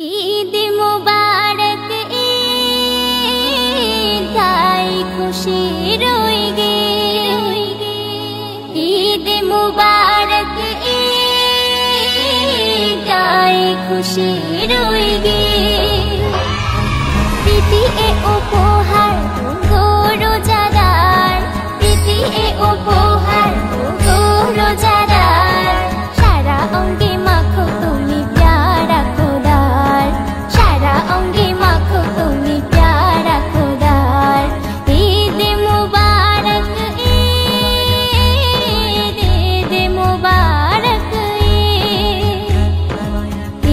ईद मुबारक ईद गाई खुशी रोएगी। ईद मुबारक ईद गाई खुशी रोएगी। প্রীতি এ উপহার গো রোজাদার, প্রীতি এ উপহার গো রোজাদার। সারা অঙ্গে মাখো তুমি প্যারা খোদার, সারা অঙ্গে মাখো তুমি প্যারা খোদার। ঈদ মুবারক ঈদ, ঈদ মুবারক ঈদ,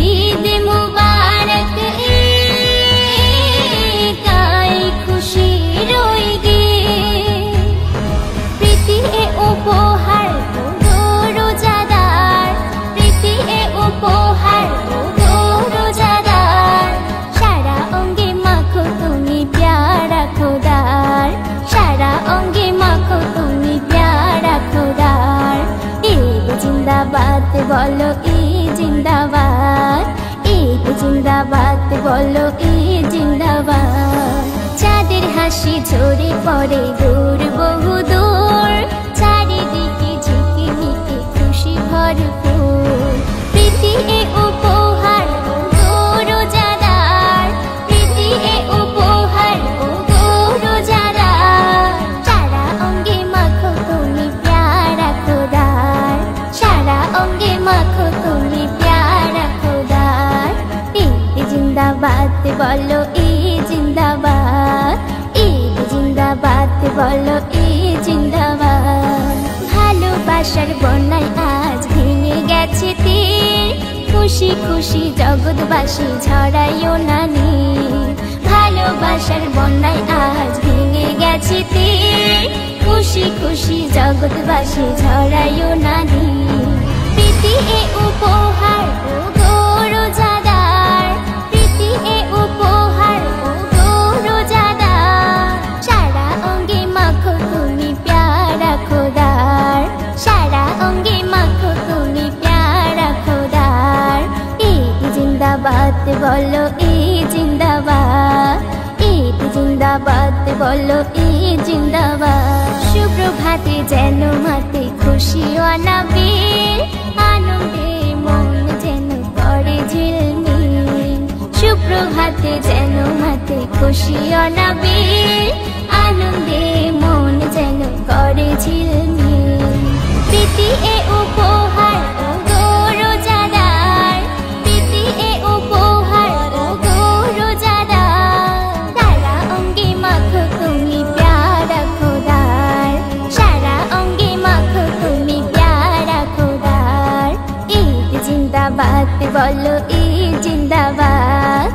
ঈদ মুবারক ঈদ গাই খুশি রোएगी। প্রীতি এ উপহার গো রোজাদার, প্রীতি এ উপহার গো রোজাদার। সারা অঙ্গে মাখো তুমি প্যারা খোদার, সারা অঙ্গে মাখো তুমি প্যারা খোদার। ঈদ জিন্দাবাদ বলো ঈদ জিন্দাবাদ, ঈদ জিন্দাবাদ বলো ঈদ জিন্দাবাদ। চাঁদের হাসি ঝরে পড়ে দূর বহু দূর, চারিদিকে ঝিকিমিকি খুশি ভরপুর। প্রীতি এ উপহার গো রোজাদার, প্রীতি এ উপহার গো রোজাদার। সারা অঙ্গে মাখো তুমি প্যারা খোদার, সারা অঙ্গে মাখো তুমি প্যারা খোদার। ঈদ জিন্দাবাদ বলো ঈদ জিন্দাবাদ, ঈদ জিন্দাবাদ বলো ঈদ জিন্দাবাদ। ভালোবাসার বন্যায় আজ ভেঙে গেছে তীর, খুশি খুশি জগৎবাসী ছড়াইও না নীর। ভালোবাসার বন্যায় আজ ভেঙে গেছে তীর, খুশি খুশি জগৎবাসী ছড়াইও না নীর। প্রীতি এ উপহার গো রোজাদার, প্রীতি এ উপহার গো রোজাদার। সারা অঙ্গে মাখো তুমি প্যারা খোদার, সারা অঙ্গে মাখো তুমি প্যারা খোদার। ঈদ জিন্দাবাদ বলো ঈদ জিন্দাবাদ, ঈদ জিন্দাবাদ বলো ঈদ জিন্দাবাদ। সুপ্রভাতে যেন মাতে খুশি অনাবিল, আনন্দে মন যেন করে ঝিলমিল। সুপ্রভাতে যেন মাতে খুশি অনাবিল, আনন্দে মন যেন করে ঝিলমিল। প্রীতি এ উপহার গো রোজাদার, প্রীতি এ উপহার গো রোজাদার। সারা অঙ্গে মাখো তুমি প্যারা খোদার, সারা অঙ্গে মাখো তুমি প্যারা খোদার। ঈদ জিন্দাবাদ বলো ঈদ জিন্দাবাদ,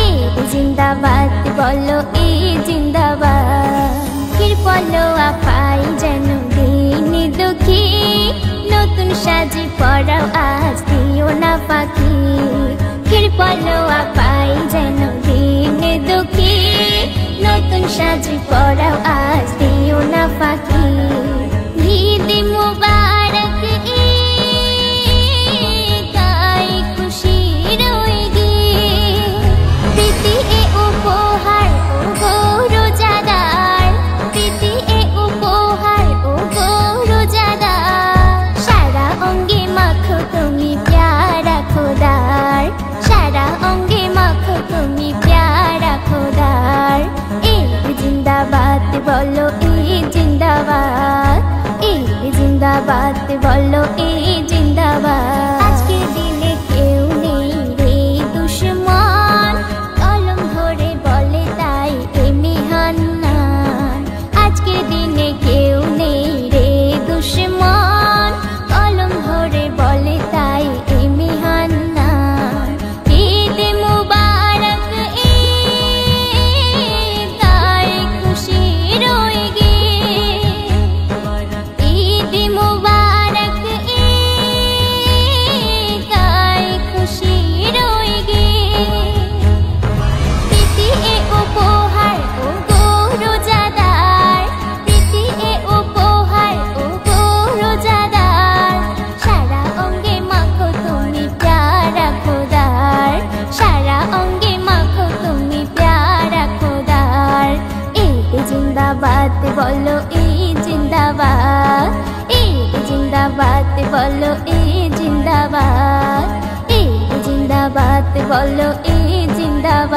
ঈদ জিন্দাবাদ বলো ঈদ জিন্দাবাদ। কৃপলোয়া পাই যেন দিন দুঃখী, নতুন সাজি পড়াও আজ দিও না পাখি। কৃপলোয়া পাই যেন দিন দুঃখী, নতুন সাজি পড়াও আজ দিও না পাখি। ঈদ মুবারক ঈদ গাই খুশি রোएगी। প্রীতি এ উপহার গো রোজাদার, প্রীতি এ উপহার গো রোজাদার। সারা অঙ্গে মাখো তুমি প্যারা খোদার, সারা অঙ্গে মাখো তুমি প্যারা খোদার। ঈদ জিন্দাবাদ বলো ঈদ জিন্দাবাদ, জিন্দাবাদ বলো ঈদ জিন্দাবাদ, ঈদ জিন্দাবাদ বলো ঈদ জিন্দাবাদ, ঈদ জিন্দাবাদ বলো ঈদ জিন্দাবাদ।